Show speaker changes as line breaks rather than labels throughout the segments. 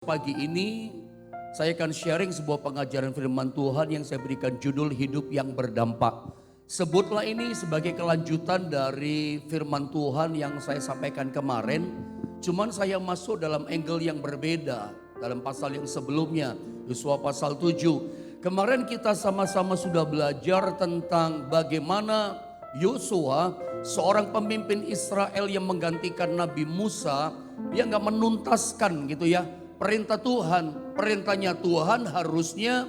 Pagi ini saya akan sharing sebuah pengajaran firman Tuhan yang saya berikan judul hidup yang berdampak. Sebutlah ini sebagai kelanjutan dari firman Tuhan yang saya sampaikan kemarin. Cuman saya masuk dalam angle yang berbeda dalam pasal yang sebelumnya, Yosua pasal 7. Kemarin kita sama-sama sudah belajar tentang bagaimana Yosua, seorang pemimpin Israel yang menggantikan Nabi Musa, dia nggak menuntaskan gitu ya. Perintah Tuhan, perintahnya Tuhan harusnya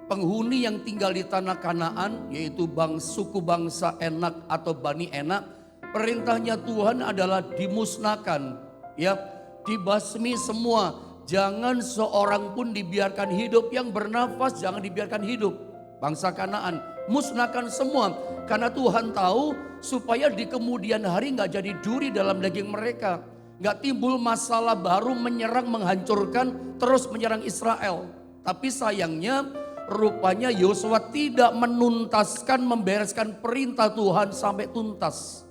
penghuni yang tinggal di tanah Kanaan, yaitu suku bangsa Enak atau Bani Enak, perintahnya Tuhan adalah dimusnahkan, ya, dibasmi semua. Jangan seorang pun dibiarkan hidup, yang bernafas jangan dibiarkan hidup. Bangsa Kanaan, musnahkan semua. Karena Tuhan tahu supaya di kemudian hari gak jadi duri dalam daging mereka. Gak timbul masalah baru menyerang, menghancurkan, terus menyerang Israel. Tapi sayangnya rupanya Yosua tidak menuntaskan, membereskan perintah Tuhan sampai tuntas.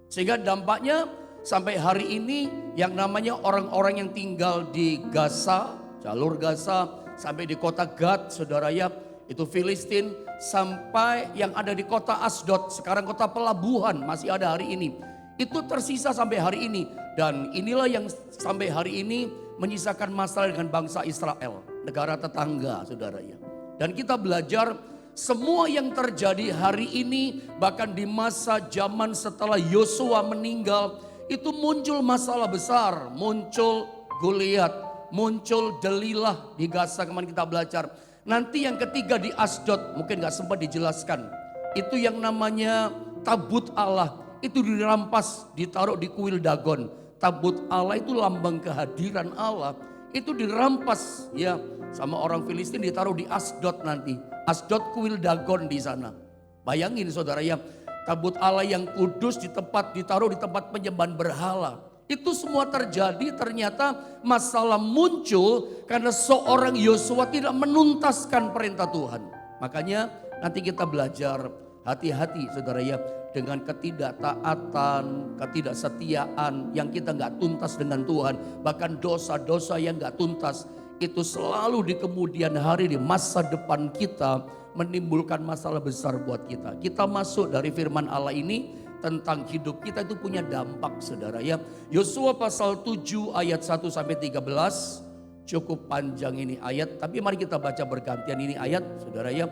Sehingga dampaknya sampai hari ini yang namanya orang-orang yang tinggal di Gaza, jalur Gaza, sampai di kota Gad, saudara ya, itu Filistin, sampai yang ada di kota Asdod, sekarang kota pelabuhan masih ada hari ini. Itu tersisa sampai hari ini. Dan inilah yang sampai hari ini menyisakan masalah dengan bangsa Israel, negara tetangga, saudara ya. Dan kita belajar semua yang terjadi hari ini, bahkan di masa zaman setelah Yosua meninggal, itu muncul masalah besar, muncul Goliat, muncul Delilah di Gaza kemarin kita belajar. Nanti yang ketiga di Asdod, mungkin gak sempat dijelaskan. Itu yang namanya tabut Allah, itu dirampas, ditaruh di kuil Dagon. Tabut Allah itu lambang kehadiran Allah, itu dirampas ya sama orang Filistin, ditaruh di Asdod nanti. Asdod kuil Dagon di sana. Bayangin saudara ya, tabut Allah yang kudus ditaruh di tempat penyembahan berhala. Itu semua terjadi, ternyata masalah muncul karena seorang Yosua tidak menuntaskan perintah Tuhan. Makanya nanti kita belajar hati-hati saudara ya, dengan ketidaktaatan, ketidaksetiaan yang kita gak tuntas dengan Tuhan. Bahkan dosa-dosa yang gak tuntas itu selalu di kemudian hari, di masa depan kita menimbulkan masalah besar buat kita. Kita masuk dari firman Allah ini tentang hidup kita itu punya dampak saudara ya. Yosua pasal 7 ayat 1 sampai 13. Cukup panjang ini ayat, tapi mari kita baca bergantian ini ayat saudara ya.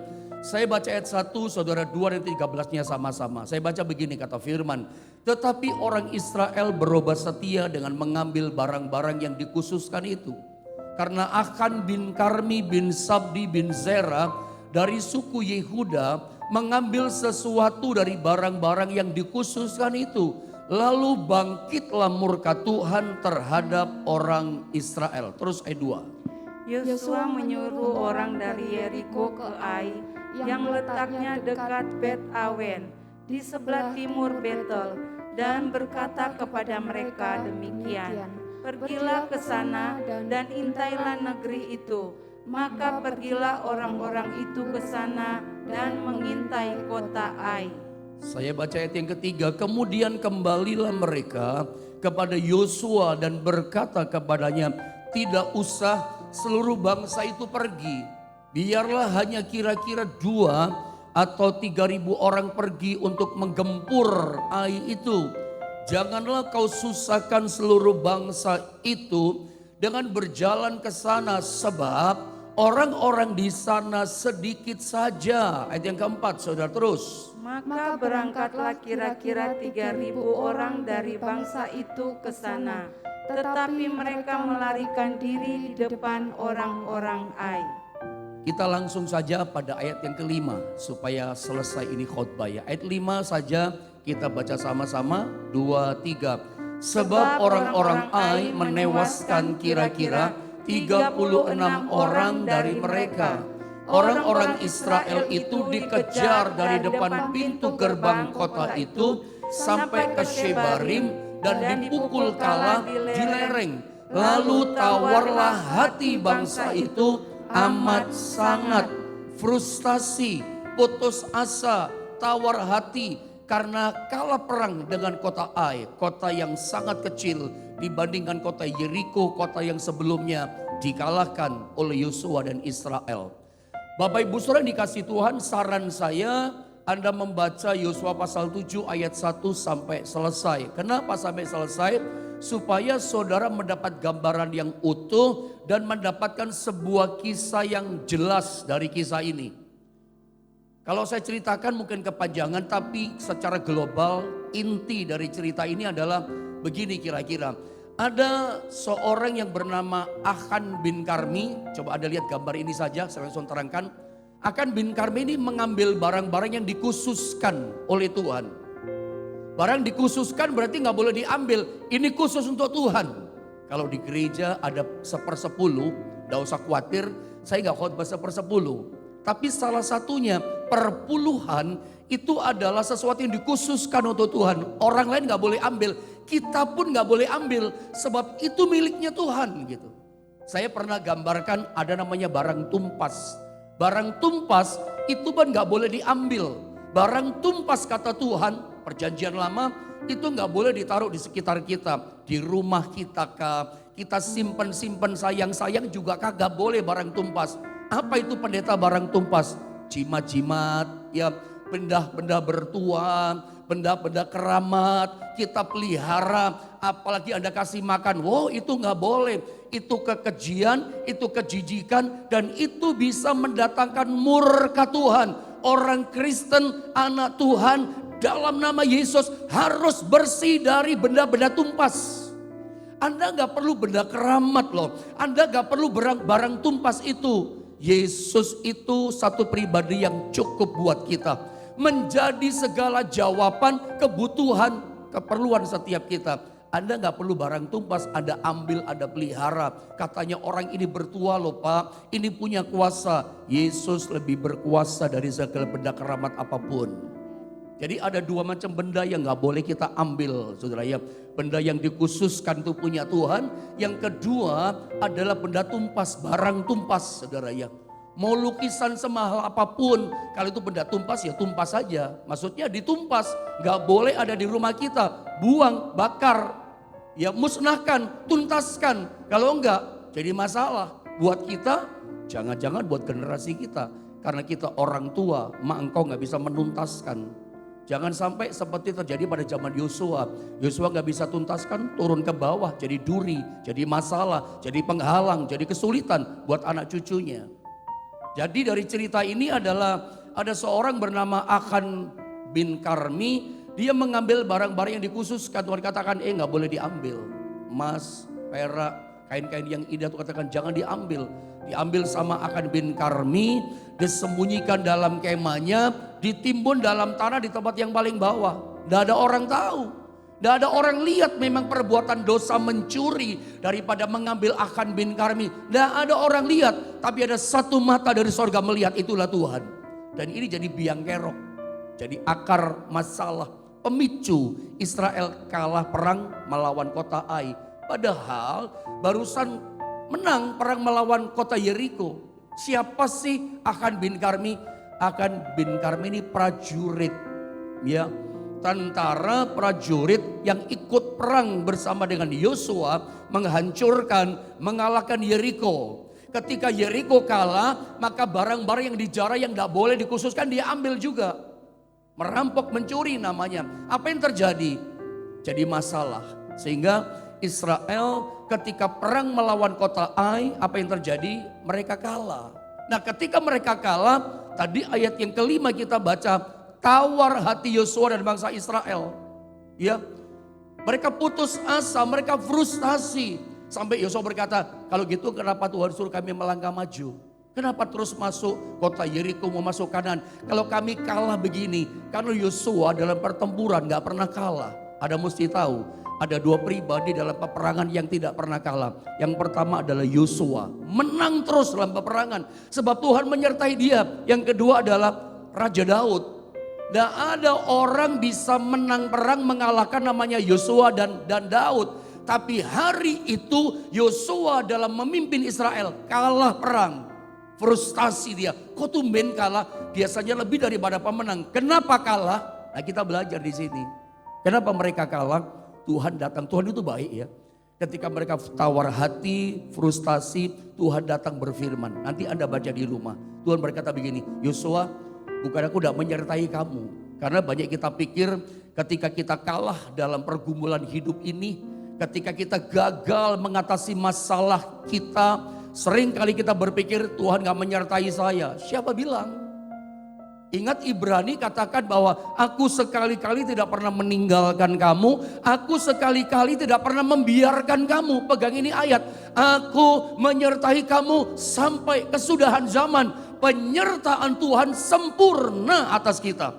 Saya baca ayat 1, saudara 2 dan 13-nya sama-sama. Saya baca begini kata firman. Tetapi orang Israel berubah setia dengan mengambil barang-barang yang dikhususkan itu. Karena Akan bin Karmi bin Sabdi bin Zera dari suku Yehuda mengambil sesuatu dari barang-barang yang dikhususkan itu. Lalu bangkitlah murka Tuhan terhadap orang Israel. Terus ayat 2.
Yosua menyuruh orang dari Yeriko ke Ai yang letaknya dekat Bet Awen di sebelah timur Betel, dan berkata kepada mereka demikian, pergilah ke sana dan intailah negeri itu. Maka pergilah orang-orang itu ke sana dan mengintai kota Ai.
Saya baca ayat yang ketiga. Kemudian kembalilah mereka kepada Yosua dan berkata kepadanya, tidak usah seluruh bangsa itu pergi. Biarlah hanya kira-kira 2 atau 3.000 orang pergi untuk menggempur Ai itu. Janganlah kau susahkan seluruh bangsa itu dengan berjalan ke sana, sebab orang-orang di sana sedikit saja. Ayat yang keempat, saudara terus.
Maka berangkatlah kira-kira 3.000 orang dari bangsa itu ke sana. Tetapi mereka melarikan diri di depan orang-orang Ai.
Kita langsung saja pada ayat yang kelima supaya selesai ini khotbah ya. Ayat 5 saja kita baca sama-sama, 2, 3. Sebab orang-orang Ai menewaskan kira-kira 36 orang dari mereka. Orang-orang Israel itu dikejar dari depan pintu gerbang kota itu sampai ke Shebarim dan dipukul kalah di lereng. Lalu tawarlah hati bangsa itu amat sangat, frustasi, putus asa, tawar hati karena kalah perang dengan kota Ai, kota yang sangat kecil dibandingkan kota Yeriko, kota yang sebelumnya. dikalahkan oleh Yosua dan Israel. Bapak Ibu Saudara yang dikasih Tuhan, saran saya Anda membaca Yosua pasal 7 ayat 1 sampai selesai. Kenapa sampai selesai? Supaya saudara mendapat gambaran yang utuh dan mendapatkan sebuah kisah yang jelas dari kisah ini. Kalau saya ceritakan mungkin kepanjangan, tapi secara global inti dari cerita ini adalah begini kira-kira. Ada seorang yang bernama Achan bin Karmi, coba Anda lihat gambar ini saja, saya langsung terangkan. Achan bin Karmi ini mengambil barang-barang yang dikhususkan oleh Tuhan. Barang dikhususkan berarti nggak boleh diambil, ini khusus untuk Tuhan. Kalau di gereja ada 1/10, nggak usah khawatir, saya nggak khotbah 1/10. Tapi salah satunya perpuluhan itu adalah sesuatu yang dikhususkan untuk Tuhan. Orang lain gak boleh ambil, kita pun gak boleh ambil sebab itu miliknya Tuhan gitu. Saya pernah gambarkan ada namanya barang tumpas. Barang tumpas itu pun gak boleh diambil. Barang tumpas kata Tuhan, perjanjian lama itu gak boleh ditaruh di sekitar kita. Di rumah kita kah, kita simpen-simpen sayang-sayang juga kah, gak boleh barang tumpas. Apa itu pendeta barang tumpas? Jimat-jimat, ya benda-benda bertuan, benda-benda keramat, kita pelihara, apalagi Anda kasih makan. Wow, itu nggak boleh. Itu kekejian, itu kejijikan, dan itu bisa mendatangkan murka Tuhan. Orang Kristen, anak Tuhan, dalam nama Yesus harus bersih dari benda-benda tumpas. Anda nggak perlu benda keramat loh. Anda nggak perlu barang tumpas itu. Yesus itu satu pribadi yang cukup buat kita. Menjadi segala jawaban, kebutuhan, keperluan setiap kita. Anda gak perlu barang tumpas, Anda ambil, Anda pelihara. Katanya orang ini bertua loh Pak, ini punya kuasa. Yesus lebih berkuasa dari segala benda keramat apapun. Jadi ada dua macam benda yang gak boleh kita ambil saudara ya. Benda yang dikhususkan itu punya Tuhan. Yang kedua adalah benda tumpas, barang tumpas saudara ya. Mau lukisan semahal apapun, kalau itu benda tumpas ya tumpas saja. Maksudnya ditumpas, gak boleh ada di rumah kita. Buang, bakar, ya musnahkan, tuntaskan. Kalau enggak jadi masalah buat kita, jangan-jangan buat generasi kita. Karena kita orang tua, mak engkau gak bisa menuntaskan. Jangan sampai seperti terjadi pada zaman Yosua. Yosua gak bisa tuntaskan, turun ke bawah, jadi duri, jadi masalah, jadi penghalang, jadi kesulitan buat anak cucunya. Jadi dari cerita ini adalah ada seorang bernama Achan bin Karmi. Dia mengambil barang-barang yang dikhususkan. Tuhan katakan gak boleh diambil. Emas, perak, kain-kain yang indah Tuhan katakan jangan diambil. Diambil sama Achan bin Karmi, disembunyikan dalam kemahnya, ditimbun dalam tanah di tempat yang paling bawah. Tidak ada orang tahu, tidak ada orang lihat memang perbuatan dosa mencuri daripada mengambil Achan bin Karmi. Tidak ada orang lihat, tapi ada satu mata dari sorga melihat, itulah Tuhan. Dan ini jadi biang kerok, jadi akar masalah, pemicu Israel kalah perang melawan kota Ai. Padahal barusan menang perang melawan kota Yeriko. Siapa sih Achan bin Karmi? Achan bin Karmi ini prajurit, ya, tentara prajurit yang ikut perang bersama dengan Yosua menghancurkan, mengalahkan Yeriko. Ketika Yeriko kalah, maka barang-barang yang dijara yang tidak boleh dikhususkan dia ambil juga. Merampok, mencuri namanya. Apa yang terjadi? Jadi masalah. Sehingga Israel ketika perang melawan kota Ai, apa yang terjadi? Mereka kalah. Nah ketika mereka kalah, tadi ayat yang kelima kita baca, tawar hati Yosua dan bangsa Israel. Ya, mereka putus asa, mereka frustasi. Sampai Yosua berkata, kalau gitu kenapa Tuhan suruh kami melangkah maju? Kenapa terus masuk kota Yeriko, mau masuk kanan? Kalau kami kalah begini, karena Yosua dalam pertempuran gak pernah kalah. Ada mesti tahu, ada dua pribadi dalam peperangan yang tidak pernah kalah. Yang pertama adalah Yosua, menang terus dalam peperangan sebab Tuhan menyertai dia. Yang kedua adalah Raja Daud. Tidak ada orang bisa menang perang mengalahkan namanya Yosua dan Daud. Tapi hari itu Yosua dalam memimpin Israel kalah perang. Frustasi dia, kok tumben kalah? Biasanya lebih daripada pemenang. Kenapa kalah? Nah kita belajar di sini. Kenapa mereka kalah? Tuhan datang, Tuhan itu baik ya. Ketika mereka tawar hati, frustasi, Tuhan datang berfirman. Nanti Anda baca di rumah. Tuhan berkata begini, Yosua, bukan aku tidak menyertai kamu. Karena banyak kita pikir ketika kita kalah dalam pergumulan hidup ini, ketika kita gagal mengatasi masalah kita, sering kali kita berpikir Tuhan gak menyertai saya. Siapa bilang? Ingat Ibrani katakan bahwa aku sekali-kali tidak pernah meninggalkan kamu. Aku sekali-kali tidak pernah membiarkan kamu. Pegang ini ayat. Aku menyertai kamu sampai kesudahan zaman. Penyertaan Tuhan sempurna atas kita.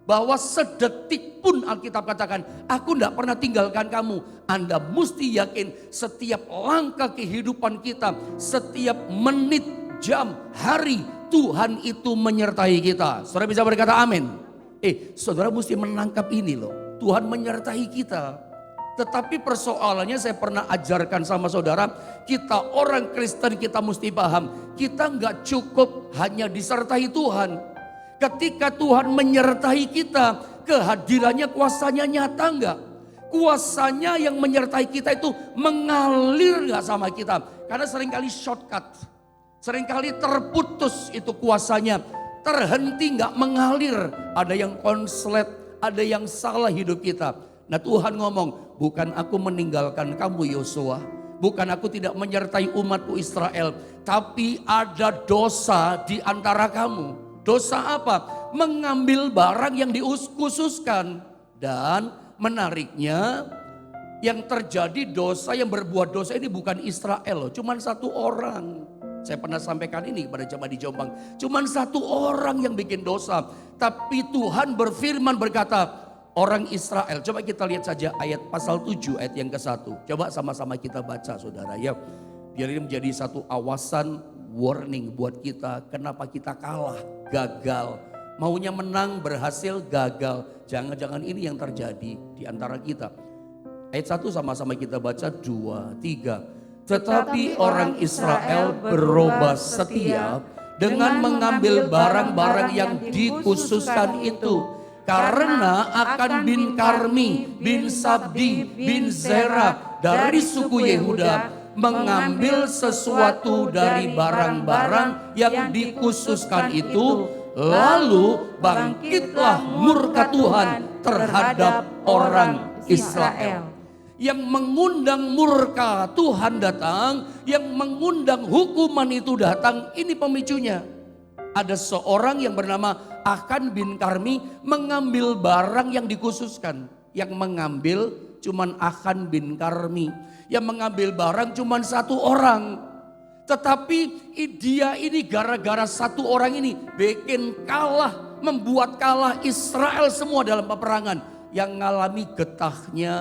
Bahwa sedetik pun Alkitab katakan, aku tidak pernah tinggalkan kamu. Anda mesti yakin setiap langkah kehidupan kita, setiap menit, jam, hari, Tuhan itu menyertai kita. Saudara bisa berkata amin. Saudara mesti menangkap ini loh. Tuhan menyertai kita. Tetapi persoalannya saya pernah ajarkan sama saudara. Kita orang Kristen kita mesti paham. Kita nggak cukup hanya disertai Tuhan. Ketika Tuhan menyertai kita, kehadirannya kuasanya nyata enggak? Kuasanya yang menyertai kita itu mengalir enggak sama kita? Karena seringkali shortcut. Seringkali terputus itu kuasanya, terhenti nggak mengalir. Ada yang konslet, ada yang salah hidup kita. Nah Tuhan ngomong, bukan aku meninggalkan kamu Yosua. Bukan aku tidak menyertai umatku Israel. Tapi ada dosa di antara kamu. Dosa apa? Mengambil barang yang dikhususkan. Dan menariknya yang terjadi dosa yang berbuat dosa ini bukan Israel loh. Cuman satu orang. Saya pernah sampaikan ini kepada jemaat di Jombang. Cuman satu orang yang bikin dosa. Tapi Tuhan berfirman berkata, orang Israel. Coba kita lihat saja ayat pasal 7 ayat yang ke-1. Coba sama-sama kita baca saudara ya. Biar ini menjadi satu awasan, warning buat kita. Kenapa kita kalah, gagal. Maunya menang, berhasil, gagal. Jangan-jangan ini yang terjadi di antara kita. Ayat 1 sama-sama kita baca, 2, 3. Tetapi orang Israel berubah setia dengan mengambil barang-barang yang dikhususkan itu. Karena akan bin Karmi, bin Sabdi, bin Zera dari suku Yehuda mengambil sesuatu dari barang-barang yang dikhususkan itu. Lalu bangkitlah murka Tuhan terhadap orang Israel. Yang mengundang murka Tuhan datang, yang mengundang hukuman itu datang, ini pemicunya. Ada seorang yang bernama Akan bin Karmi mengambil barang yang dikhususkan. Yang mengambil cuman Akan bin Karmi. Yang mengambil barang cuman satu orang. Tetapi dia ini gara-gara satu orang ini bikin kalah, membuat kalah Israel semua dalam peperangan. Yang mengalami getahnya,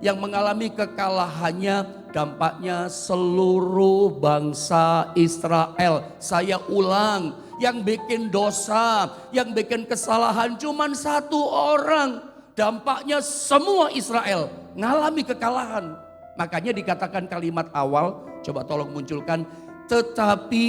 yang mengalami kekalahannya, dampaknya seluruh bangsa Israel. Saya ulang, yang bikin dosa, yang bikin kesalahan cuman satu orang. Dampaknya semua Israel mengalami kekalahan. Makanya dikatakan kalimat awal, coba tolong munculkan. Tetapi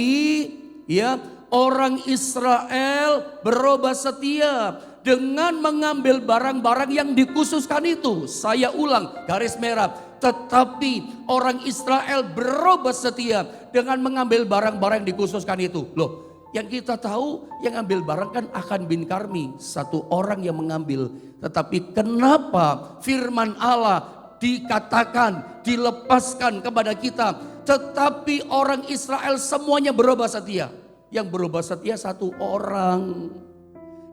ya orang Israel berubah setia dengan mengambil barang-barang yang dikhususkan itu. Saya ulang, garis merah. Tetapi orang Israel berubah setia dengan mengambil barang-barang yang dikhususkan itu. Loh, yang kita tahu yang ambil barang kan Akan bin Karmi. Satu orang yang mengambil. Tetapi kenapa firman Allah dikatakan, dilepaskan kepada kita. Tetapi orang Israel semuanya berubah setia. Yang berubah setia satu orang.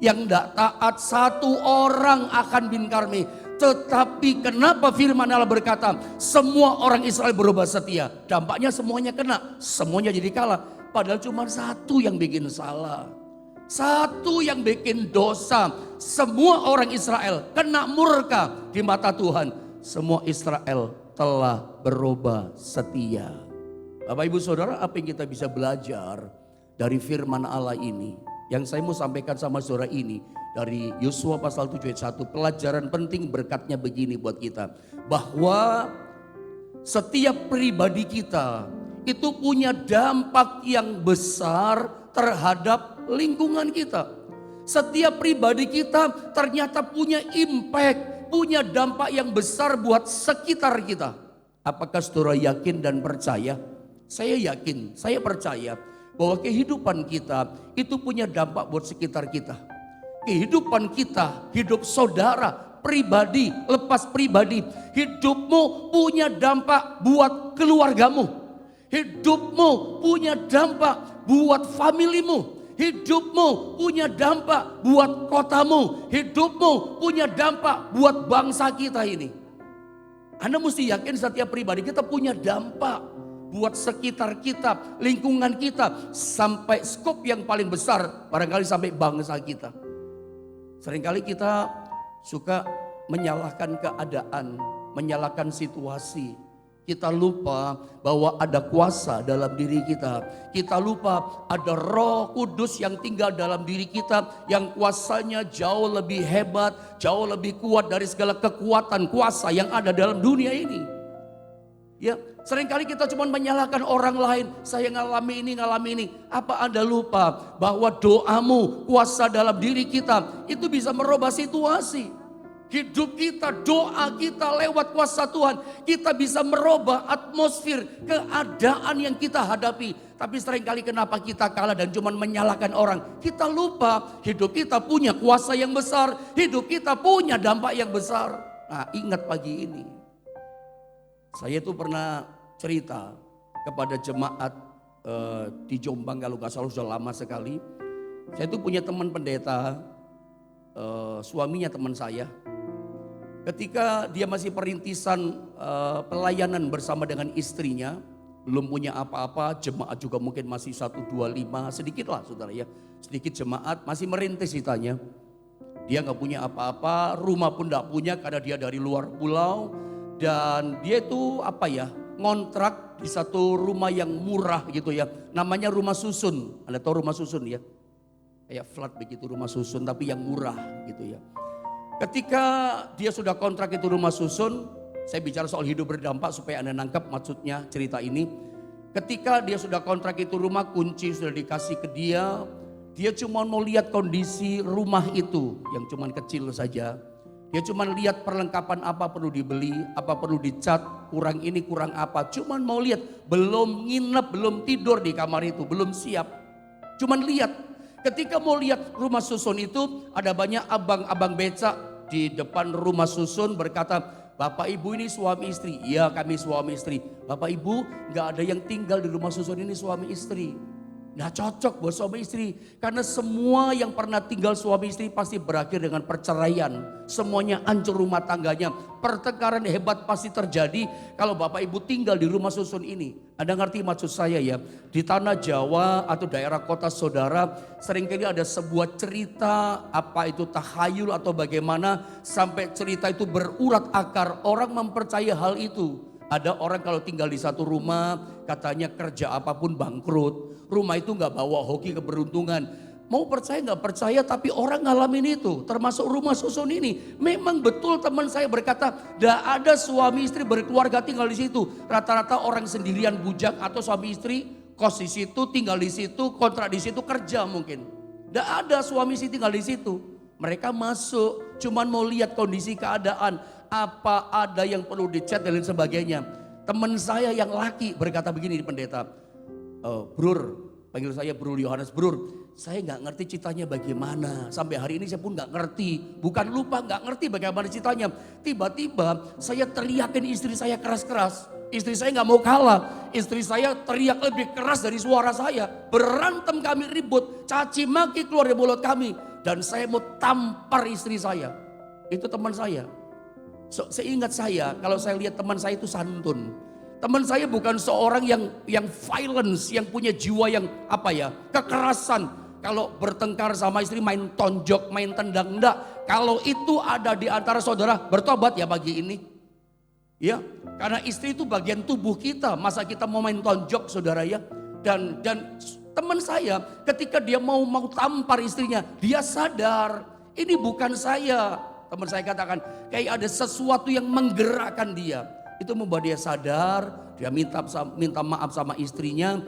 Yang tidak taat satu orang Akan bin Karmi. Tetapi kenapa firman Allah berkata semua orang Israel berubah setia. Dampaknya semuanya kena, semuanya jadi kalah. Padahal cuma satu yang bikin salah. Satu yang bikin dosa. Semua orang Israel kena murka di mata Tuhan. Semua Israel telah berubah setia. Bapak ibu saudara, apa yang kita bisa belajar dari firman Allah ini? Yang saya mau sampaikan sama saudara ini dari Yosua pasal 7 ayat 1. Pelajaran penting berkatnya begini buat kita. Bahwa setiap pribadi kita itu punya dampak yang besar terhadap lingkungan kita. Setiap pribadi kita ternyata punya impact, punya dampak yang besar buat sekitar kita. Apakah saudara yakin dan percaya? Saya yakin, saya percaya bahwa kehidupan kita itu punya dampak buat sekitar kita. Kehidupan kita, hidup saudara, pribadi, lepas pribadi. Hidupmu punya dampak buat keluargamu. Hidupmu punya dampak buat familimu. Hidupmu punya dampak buat kotamu. Hidupmu punya dampak buat bangsa kita ini. Anda mesti yakin setiap pribadi kita punya dampak buat sekitar kita, lingkungan kita, sampai skop yang paling besar, barangkali sampai bangsa kita. Seringkali kita suka menyalahkan keadaan, menyalahkan situasi. Kita lupa bahwa ada kuasa dalam diri kita. Kita lupa ada Roh Kudus yang tinggal dalam diri kita, yang kuasanya jauh lebih hebat, jauh lebih kuat dari segala kekuatan kuasa yang ada dalam dunia ini. Ya, seringkali kita cuma menyalahkan orang lain. Saya ngalami ini. Apa Anda lupa bahwa doamu, kuasa dalam diri kita itu bisa merubah situasi. Hidup kita, doa kita lewat kuasa Tuhan, kita bisa merubah atmosfer keadaan yang kita hadapi. Tapi seringkali kenapa kita kalah dan cuma menyalahkan orang? Kita lupa hidup kita punya kuasa yang besar, hidup kita punya dampak yang besar. Nah, ingat pagi ini, saya tuh pernah cerita kepada jemaat di Jombang, kalau nggak salah sudah lama sekali. Saya tuh punya teman pendeta, suaminya teman saya. Ketika dia masih perintisan pelayanan bersama dengan istrinya, belum punya apa-apa, jemaat juga mungkin masih 1, 2, 5, sedikit lah saudara ya. Sedikit jemaat, masih merintis ditanya. Dia gak punya apa-apa, rumah pun gak punya karena dia dari luar pulau. Dan dia itu ngontrak di satu rumah yang murah gitu ya. Namanya rumah susun, Anda tahu rumah susun ya? Kayak flat begitu rumah susun tapi yang murah gitu ya. Ketika dia sudah kontrak itu rumah susun, saya bicara soal hidup berdampak supaya Anda nangkep maksudnya cerita ini. Ketika dia sudah kontrak itu rumah, kunci sudah dikasih ke dia. Dia cuma mau lihat kondisi rumah itu yang cuma kecil saja. Dia cuma lihat perlengkapan apa perlu dibeli, apa perlu dicat, kurang ini kurang apa. Cuma mau lihat, belum nginep, belum tidur di kamar itu, belum siap. Cuman lihat. Ketika mau lihat rumah susun itu, ada banyak abang-abang becak di depan rumah susun berkata, Bapak Ibu ini suami istri. Iya, kami suami istri. Bapak Ibu, gak ada yang tinggal di rumah susun ini suami istri. Nah, cocok buat suami istri. Karena semua yang pernah tinggal suami istri pasti berakhir dengan perceraian. Semuanya hancur rumah tangganya. Pertengkaran hebat pasti terjadi kalau Bapak Ibu tinggal di rumah susun ini. Anda ngerti maksud saya ya? Di tanah Jawa atau daerah kota saudara, seringkali ada sebuah cerita, apa itu tahayul atau bagaimana, sampai cerita itu berurat akar. Orang mempercaya hal itu. Ada orang kalau tinggal di satu rumah, katanya kerja apapun bangkrut. Rumah itu gak bawa hoki keberuntungan. Mau percaya gak percaya, tapi orang ngalamin itu. Termasuk rumah susun ini. Memang betul teman saya berkata, gak ada suami istri berkeluarga tinggal di situ. Rata-rata orang sendirian bujang atau suami istri kos di situ, tinggal di situ, kontrak di situ, kerja mungkin. Gak ada suami istri tinggal di situ. Mereka masuk, cuman mau lihat kondisi keadaan. Apa ada yang perlu dicat dan lain sebagainya. Teman saya yang laki berkata begini di pendeta, Brur, panggil saya Bro Yohanes, Brur, saya gak ngerti citanya bagaimana. Sampai hari ini saya pun gak ngerti. Bukan lupa, gak ngerti bagaimana citanya. Tiba-tiba saya teriakin istri saya keras-keras. Istri saya gak mau kalah. Istri saya teriak lebih keras dari suara saya. Berantem kami, ribut, caci maki keluar dari mulut kami. Dan saya mau tampar istri saya. Itu teman saya. Seingat saya, kalau saya lihat teman saya itu santun. Teman saya bukan seorang yang violence, yang punya jiwa yang kekerasan. Kalau bertengkar sama istri main tonjok, main tendang, enggak. Kalau itu ada di antara saudara, bertobat ya pagi ini. Ya, karena istri itu bagian tubuh kita. Masa kita mau main tonjok saudara ya? Dan teman saya ketika dia mau tampar istrinya, dia sadar ini bukan saya. Teman saya katakan kayak ada sesuatu yang menggerakkan dia. Itu membuat dia sadar, dia minta maaf sama istrinya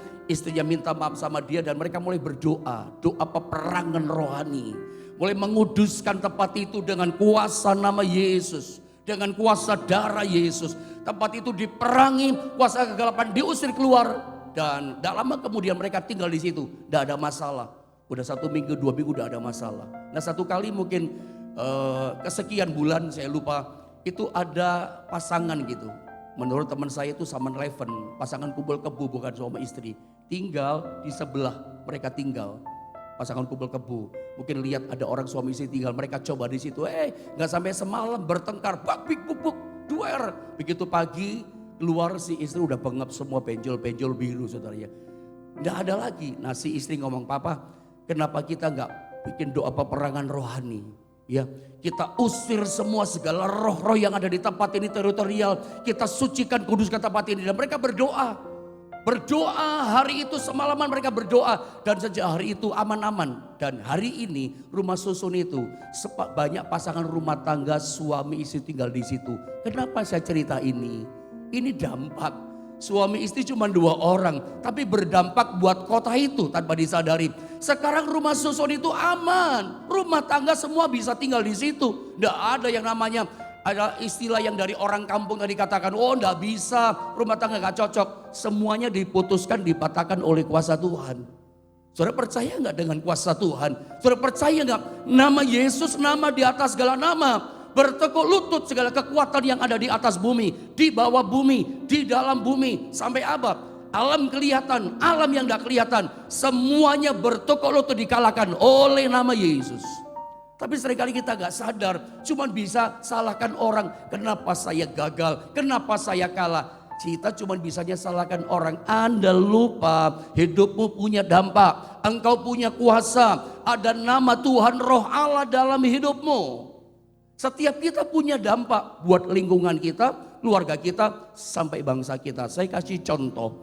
minta maaf sama dia, dan mereka mulai berdoa, doa peperangan rohani. Mulai menguduskan tempat itu dengan kuasa nama Yesus. dengan kuasa darah Yesus. Tempat itu diperangi, kuasa kegelapan diusir keluar. Dan tak lama kemudian mereka tinggal di situ, tidak ada masalah. Udah 1 minggu, 2 minggu udah ada masalah. Nah satu kali mungkin kesekian bulan saya lupa, itu ada pasangan gitu. Menurut teman saya itu Saman Leven, pasangan kumpul kebu bukan suami istri. Tinggal di sebelah, mereka tinggal. Pasangan kumpul kebu, mungkin lihat ada orang suami istri tinggal, mereka coba di situ. Nggak sampai semalam bertengkar, bak buk buk, duer. Begitu pagi keluar si istri udah bengap semua, benjol-benjol biru saudara ya. Nggak ada lagi. Nah si istri ngomong, papa kenapa kita nggak bikin doa peperangan rohani? Ya, kita usir semua segala roh-roh yang ada di tempat ini teritorial. Kita sucikan, kuduskan tempat ini. Dan mereka berdoa. Berdoa hari itu semalaman mereka berdoa. Dan sejak hari itu aman-aman. Dan hari ini rumah susun itu banyak pasangan rumah tangga suami istri tinggal di situ. Kenapa saya cerita ini? Ini dampak. Suami istri cuma 2 orang, tapi berdampak buat kota itu tanpa disadari. Sekarang rumah susun itu aman, rumah tangga semua bisa tinggal di situ. Tidak ada yang namanya, ada istilah yang dari orang kampung tadi katakan, oh tidak bisa, rumah tangga gak cocok. Semuanya diputuskan, dipatahkan oleh kuasa Tuhan. Saudara percaya nggak dengan kuasa Tuhan? Saudara percaya nggak nama Yesus, nama di atas segala nama? Bertekuk lutut segala kekuatan yang ada di atas bumi, di bawah bumi, di dalam bumi, sampai apa? Alam kelihatan, alam yang tidak kelihatan, semuanya bertekuk lutut dikalahkan oleh nama Yesus. Tapi seringkali kita gak sadar, cuma bisa salahkan orang, kenapa saya gagal, kenapa saya kalah. Kita cuma bisanya salahkan orang. Anda lupa hidupmu punya dampak, engkau punya kuasa, ada nama Tuhan Roh Allah dalam hidupmu. Setiap kita punya dampak buat lingkungan kita, keluarga kita, sampai bangsa kita. Saya kasih contoh.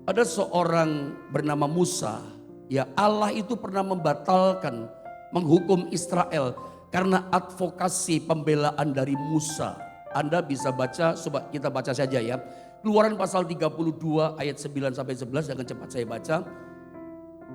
Ada seorang bernama Musa. Ya, Allah itu pernah membatalkan, menghukum Israel karena advokasi pembelaan dari Musa. Anda bisa baca, coba kita baca saja ya. Keluaran pasal 32 ayat 9 sampai 11, jangan cepat saya baca.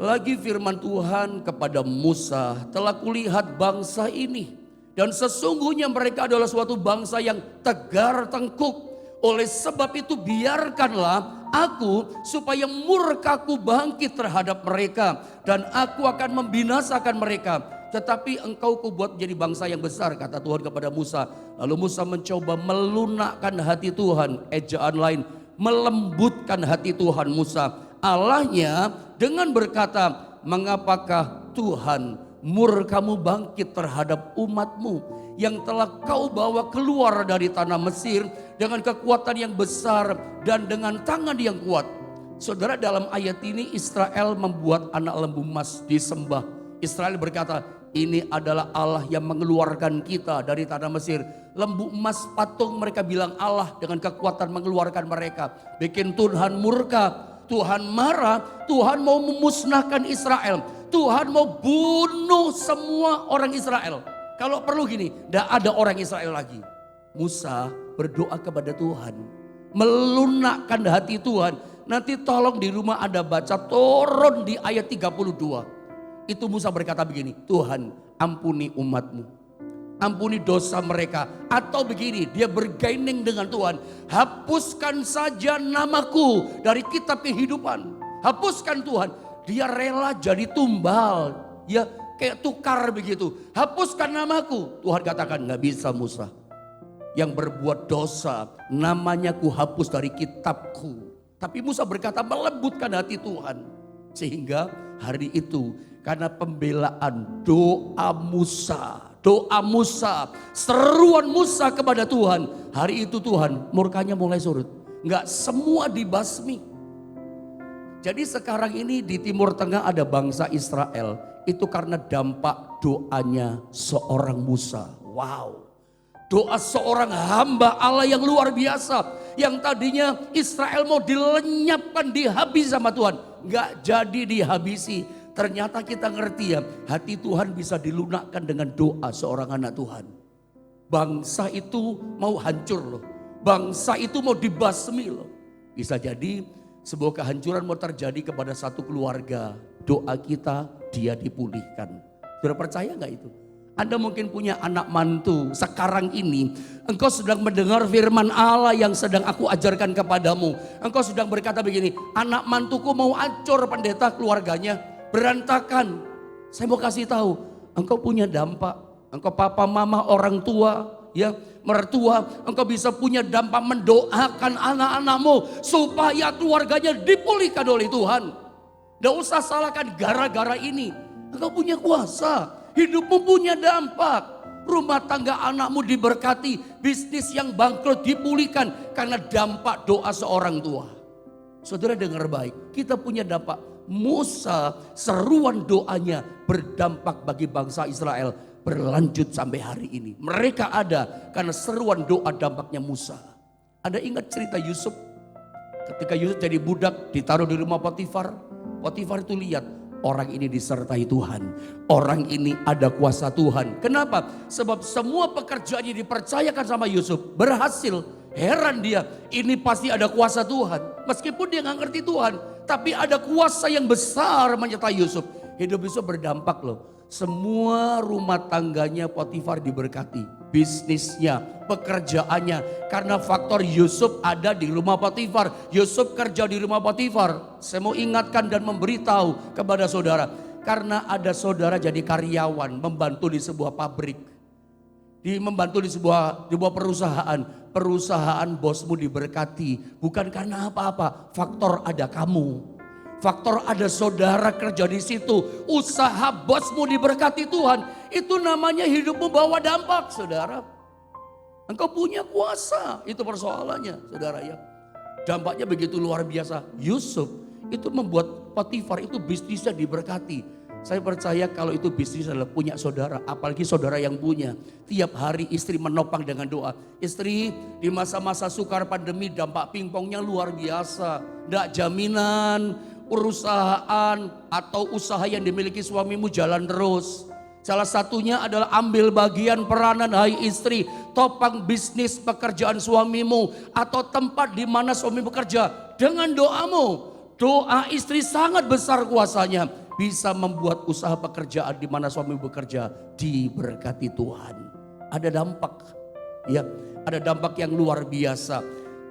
Lagi firman Tuhan kepada Musa, telah kulihat bangsa ini. Dan sesungguhnya mereka adalah suatu bangsa yang tegar tengkuk. Oleh sebab itu biarkanlah aku supaya murkaku bangkit terhadap mereka. Dan aku akan membinasakan mereka. Tetapi engkau kubuat menjadi bangsa yang besar, kata Tuhan kepada Musa. Lalu Musa mencoba melunakkan hati Tuhan. Ejaan lain, melembutkan hati Tuhan Musa. Allahnya dengan berkata, mengapakah Tuhan murkamu bangkit terhadap umatmu yang telah kau bawa keluar dari tanah Mesir dengan kekuatan yang besar dan dengan tangan yang kuat. Saudara, dalam ayat ini Israel membuat anak lembu emas disembah. Israel berkata, ini adalah Allah yang mengeluarkan kita dari tanah Mesir. Lembu emas patung, mereka bilang Allah dengan kekuatan mengeluarkan mereka. Bikin Tuhan murka, Tuhan marah, Tuhan mau memusnahkan Israel. Tuhan mau bunuh semua orang Israel. Kalau perlu gini, tidak ada orang Israel lagi. Musa berdoa kepada Tuhan, melunakkan hati Tuhan. Nanti tolong di rumah Anda baca, turun di ayat 32. Itu Musa berkata begini, Tuhan ampuni umatmu, ampuni dosa mereka. Atau begini, dia bergaining dengan Tuhan, hapuskan saja namaku dari kitab kehidupan. Hapuskan Tuhan. Dia rela jadi tumbal, ya kayak tukar begitu. Hapuskan namaku. Tuhan katakan nggak bisa Musa. Yang berbuat dosa namanya ku hapus dari kitabku. Tapi Musa berkata melembutkan hati Tuhan. Sehingga hari itu karena pembelaan doa Musa, seruan Musa kepada Tuhan. Hari itu Tuhan murkanya mulai surut. Nggak semua dibasmi. Jadi sekarang ini di Timur Tengah ada bangsa Israel. Itu karena dampak doanya seorang Musa. Wow. Doa seorang hamba Allah yang luar biasa. Yang tadinya Israel mau dilenyapkan, dihabisi sama Tuhan. Gak jadi dihabisi. Ternyata kita ngerti ya, hati Tuhan bisa dilunakkan dengan doa seorang anak Tuhan. Bangsa itu mau hancur loh. Bangsa itu mau dibasmi loh. Bisa jadi sebuah kehancuran mau terjadi kepada satu keluarga. Doa kita dia dipulihkan. Sudah percaya gak itu? Anda mungkin punya anak mantu. Sekarang ini engkau sedang mendengar firman Allah yang sedang aku ajarkan kepadamu. Engkau sedang berkata begini, anak mantuku mau hancur pendeta, keluarganya berantakan. Saya mau kasih tahu, engkau punya dampak. Engkau papa mama orang tua, ya mertua, engkau bisa punya dampak mendoakan anak-anakmu supaya keluarganya dipulihkan oleh Tuhan. Tidak usah salahkan gara-gara ini. Engkau punya kuasa. Hidupmu punya dampak. Rumah tangga anakmu diberkati. Bisnis yang bangkrut dipulihkan karena dampak doa seorang tua. Saudara dengar baik. Kita punya dampak. Musa seruan doanya berdampak bagi bangsa Israel. Berlanjut sampai hari ini. Mereka ada karena seruan doa dampaknya Musa. Anda ingat cerita Yusuf? Ketika Yusuf jadi budak ditaruh di rumah Potifar. Potifar itu lihat. Orang ini disertai Tuhan. Orang ini ada kuasa Tuhan. Kenapa? Sebab semua pekerjaannya dipercayakan sama Yusuf. Berhasil. Heran dia. Ini pasti ada kuasa Tuhan. Meskipun dia gak ngerti Tuhan. Tapi ada kuasa yang besar menyertai Yusuf. Hidup Yusuf berdampak loh. Semua rumah tangganya Potifar diberkati. Bisnisnya, pekerjaannya. Karena faktor Yusuf ada di rumah Potifar. Yusuf kerja di rumah Potifar. Saya mau ingatkan dan memberitahu kepada saudara. Karena ada saudara jadi karyawan, membantu di sebuah pabrik. Membantu di sebuah perusahaan. Perusahaan bosmu diberkati. Bukan karena apa-apa. Faktor ada kamu. Faktor ada saudara kerja di situ. Usaha bosmu diberkati Tuhan. Itu namanya hidupmu bawa dampak, saudara. Engkau punya kuasa. Itu persoalannya, saudara ya. Dampaknya begitu luar biasa. Yusuf itu membuat Potifar itu bisnisnya diberkati. Saya percaya kalau itu bisnis adalah punya saudara. Apalagi saudara yang punya. Tiap hari istri menopang dengan doa. Istri di masa-masa sukar pandemi dampak pingpongnya luar biasa. Tidak jaminan. Perusahaan atau usaha yang dimiliki suamimu jalan terus. Salah satunya adalah ambil bagian peranan hai istri. Topang bisnis pekerjaan suamimu. Atau tempat di mana suami bekerja. Dengan doamu. Doa istri sangat besar kuasanya. Bisa membuat usaha pekerjaan di mana suami bekerja. Diberkati Tuhan. Ada dampak. Ya, ada dampak yang luar biasa.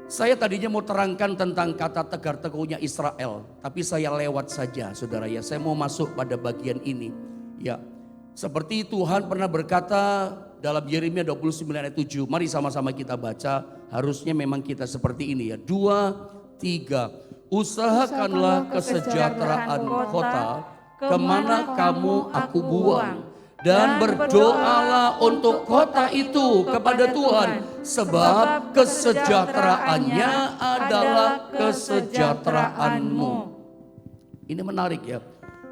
Saya tadinya mau terangkan tentang kata tegar teguhnya Israel. Tapi saya lewat saja saudara ya. Saya mau masuk pada bagian ini. Ya, seperti Tuhan pernah berkata dalam Yeremia 29 ayat 7. Mari sama-sama kita baca. Harusnya memang kita seperti ini ya. 2, 3. Usahakanlah kesejahteraan kota kemana kamu aku buang. Dan berdoalah untuk kota itu kepada Tuhan. Sebab kesejahteraannya adalah kesejahteraanmu. Ini menarik ya.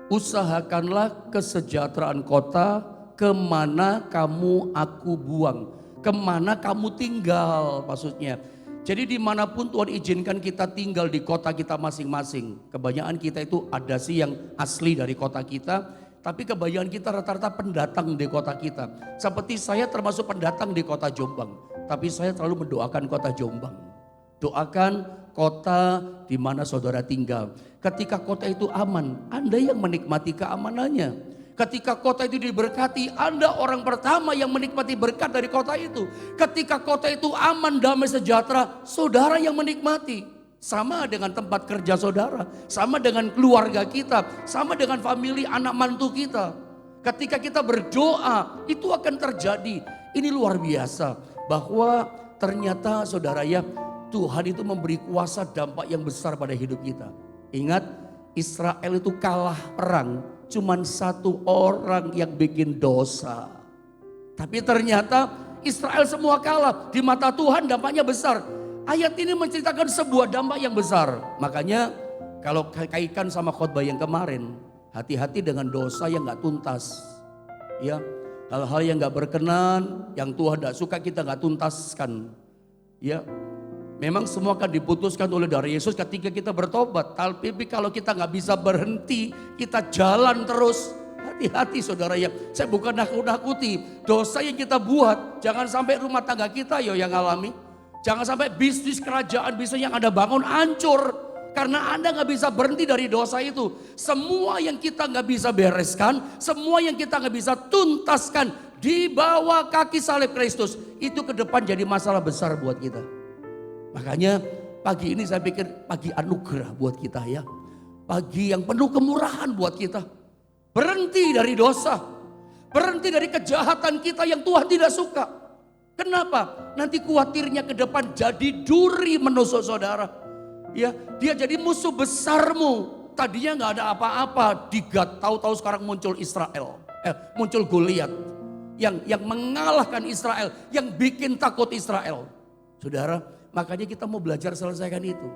Usahakanlah kesejahteraan kota kemana kamu aku buang. Kemana kamu tinggal maksudnya. Jadi dimanapun Tuhan izinkan kita tinggal di kota kita masing-masing. Kebanyakan kita itu ada sih yang asli dari kota kita. Tapi kebanyakan kita rata-rata pendatang di kota kita. Seperti saya termasuk pendatang di kota Jombang. Tapi saya selalu mendoakan kota Jombang. Doakan kota di mana saudara tinggal. Ketika kota itu aman, Anda yang menikmati keamanannya. Ketika kota itu diberkati, Anda orang pertama yang menikmati berkat dari kota itu. Ketika kota itu aman, damai, sejahtera, saudara yang menikmati. Sama dengan tempat kerja saudara, sama dengan keluarga kita, sama dengan famili anak mantu kita. Ketika kita berdoa, itu akan terjadi. Ini luar biasa, bahwa ternyata saudara ya, Tuhan itu memberi kuasa dampak yang besar pada hidup kita. Ingat, Israel itu kalah perang, cuman satu orang yang bikin dosa. Tapi ternyata Israel semua kalah, di mata Tuhan dampaknya besar. Ayat ini menceritakan sebuah dampak yang besar. Makanya kalau kaitkan sama khotbah yang kemarin, hati-hati dengan dosa yang gak tuntas. Ya, hal-hal yang gak berkenan, yang Tuhan gak suka kita gak tuntaskan. Ya, memang semua akan diputuskan oleh dari Yesus ketika kita bertobat. Tapi kalau kita gak bisa berhenti, kita jalan terus. Hati-hati saudara ya, saya bukan nakut-nakuti. Dosa yang kita buat, jangan sampai rumah tangga kita yang alami. Jangan sampai bisnis kerajaan, bisnis yang Anda bangun hancur. Karena Anda gak bisa berhenti dari dosa itu. Semua yang kita gak bisa bereskan, semua yang kita gak bisa tuntaskan, di bawah kaki salib Kristus, itu ke depan jadi masalah besar buat kita. Makanya pagi ini saya pikir pagi anugerah buat kita ya. Pagi yang penuh kemurahan buat kita. Berhenti dari dosa. Berhenti dari kejahatan kita yang Tuhan tidak suka. Kenapa? Nanti khawatirnya ke depan jadi duri menusuk saudara. Ya, dia jadi musuh besarmu. Tadinya nggak ada apa-apa di Gad, tahu-tahu sekarang muncul Israel, muncul Goliat yang mengalahkan Israel, yang bikin takut Israel. Saudara, makanya kita mau belajar selesaikan itu.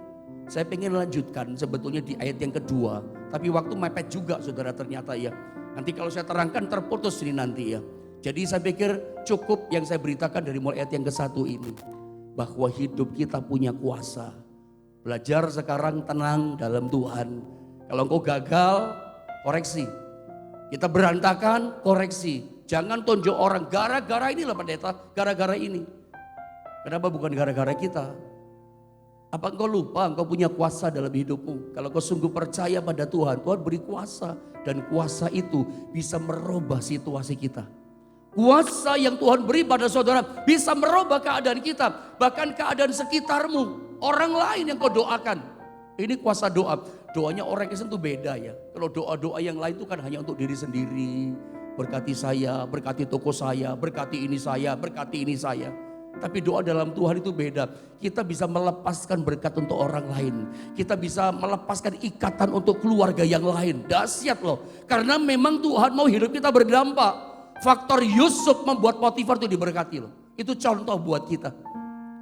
Saya pengen lanjutkan sebetulnya di ayat yang kedua, tapi waktu mepet juga saudara ternyata ya. Nanti kalau saya terangkan terputus ini nanti ya. Jadi saya pikir cukup yang saya beritakan dari mulai ayat yang ke-1 ini, bahwa hidup kita punya kuasa. Belajar sekarang tenang dalam Tuhan. Kalau engkau gagal, koreksi. Kita berantakan, koreksi. Jangan tunjuk orang, gara-gara inilah pendeta, gara-gara ini. Kenapa bukan gara-gara kita? Apa engkau lupa engkau punya kuasa dalam hidupmu? Kalau engkau sungguh percaya pada Tuhan, Tuhan beri kuasa. Dan kuasa itu bisa merubah situasi kita. Kuasa yang Tuhan beri pada saudara bisa merubah keadaan kita. Bahkan keadaan sekitarmu, orang lain yang kau doakan. Ini kuasa doa. Doanya orang Kristen itu beda ya. Kalau doa-doa yang lain itu kan hanya untuk diri sendiri. Berkati saya, berkati toko saya, berkati ini saya, berkati ini saya. Tapi doa dalam Tuhan itu beda. Kita bisa melepaskan berkat untuk orang lain. Kita bisa melepaskan ikatan untuk keluarga yang lain. Dahsyat loh. Karena memang Tuhan mau hidup kita berdampak. Faktor Yusuf membuat Potifar itu diberkati loh. Itu contoh buat kita.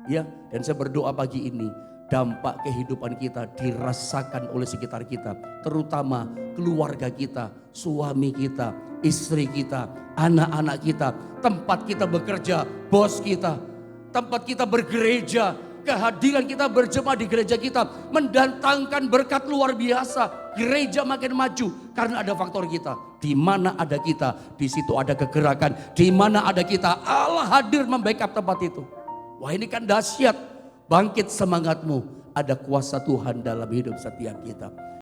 Ya, dan saya berdoa pagi ini. Dampak kehidupan kita dirasakan oleh sekitar kita, terutama keluarga kita, suami kita, istri kita, anak-anak kita, tempat kita bekerja, bos kita, tempat kita bergereja, kehadiran kita berjemaah di gereja kita mendatangkan berkat luar biasa. Gereja makin maju karena ada faktor kita. Di mana ada kita, di situ ada kegerakan. Di mana ada kita, Allah hadir membackup tempat itu. Wah, ini kan dahsyat. Bangkit semangatmu, ada kuasa Tuhan dalam hidup setiap kita.